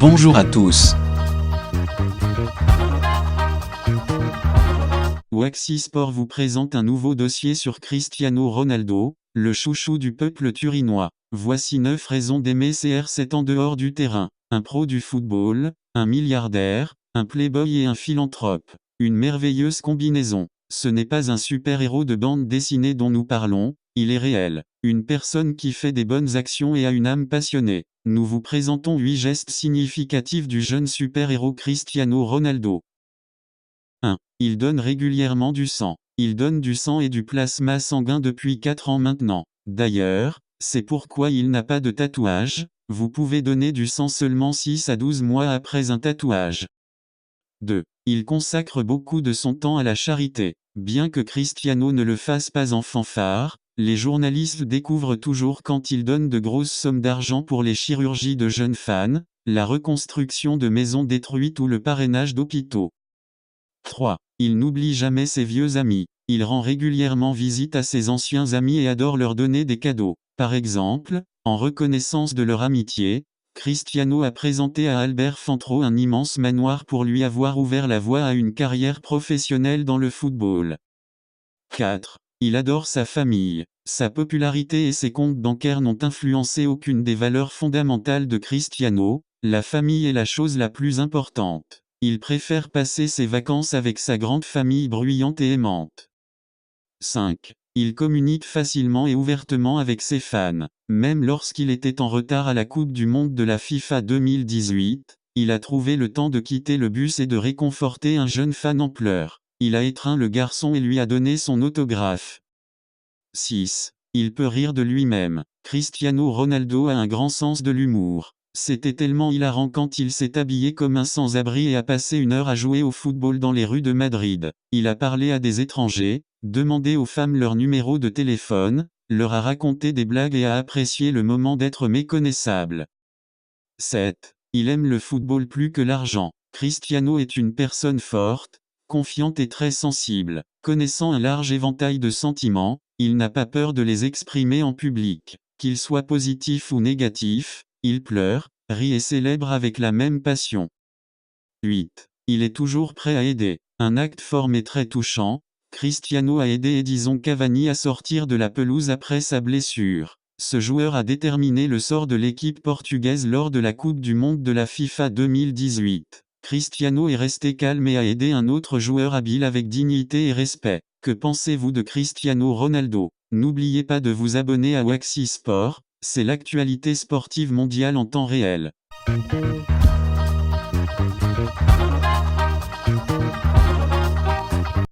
Bonjour à tous. Waxi Sport vous présente un nouveau dossier sur Cristiano Ronaldo, le chouchou du peuple turinois. Voici 9 raisons d'aimer CR7 en dehors du terrain. Un pro du football, un milliardaire, un playboy et un philanthrope. Une merveilleuse combinaison. Ce n'est pas un super-héros de bande dessinée dont nous parlons, il est réel. Une personne qui fait des bonnes actions et a une âme passionnée. Nous vous présentons 8 gestes significatifs du jeune super-héros Cristiano Ronaldo. 1. Il donne régulièrement du sang. Il donne du sang et du plasma sanguin depuis 4 ans maintenant. D'ailleurs, c'est pourquoi il n'a pas de tatouage. Vous pouvez donner du sang seulement 6 à 12 mois après un tatouage. 2. Il consacre beaucoup de son temps à la charité. Bien que Cristiano ne le fasse pas en fanfare, les journalistes découvrent toujours quand il donne de grosses sommes d'argent pour les chirurgies de jeunes fans, la reconstruction de maisons détruites ou le parrainage d'hôpitaux. 3. Il n'oublie jamais ses vieux amis. Il rend régulièrement visite à ses anciens amis et adore leur donner des cadeaux. Par exemple, en reconnaissance de leur amitié, Cristiano a présenté à Albert Fantro un immense manoir pour lui avoir ouvert la voie à une carrière professionnelle dans le football. 4. Il adore sa famille. Sa popularité et ses comptes bancaires n'ont influencé aucune des valeurs fondamentales de Cristiano. La famille est la chose la plus importante. Il préfère passer ses vacances avec sa grande famille bruyante et aimante. 5. Il communique facilement et ouvertement avec ses fans. Même lorsqu'il était en retard à la Coupe du Monde de la FIFA 2018, il a trouvé le temps de quitter le bus et de réconforter un jeune fan en pleurs. Il a étreint le garçon et lui a donné son autographe. 6. Il peut rire de lui-même. Cristiano Ronaldo a un grand sens de l'humour. C'était tellement hilarant quand il s'est habillé comme un sans-abri et a passé 1 heure à jouer au football dans les rues de Madrid. Il a parlé à des étrangers, demandé aux femmes leur numéro de téléphone, leur a raconté des blagues et a apprécié le moment d'être méconnaissable. 7. Il aime le football plus que l'argent. Cristiano est une personne forte, confiante et très sensible. Connaissant un large éventail de sentiments, il n'a pas peur de les exprimer en public. Qu'ils soient positifs ou négatifs, il pleure, rit et célèbre avec la même passion. 8. Il est toujours prêt à aider. Un acte fort mais très touchant, Cristiano a aidé Edison Cavani à sortir de la pelouse après sa blessure. Ce joueur a déterminé le sort de l'équipe portugaise lors de la Coupe du Monde de la FIFA 2018. Cristiano est resté calme et a aidé un autre joueur habile avec dignité et respect. Que pensez-vous de Cristiano Ronaldo? N'oubliez pas de vous abonner à Waxi Sport, c'est l'actualité sportive mondiale en temps réel.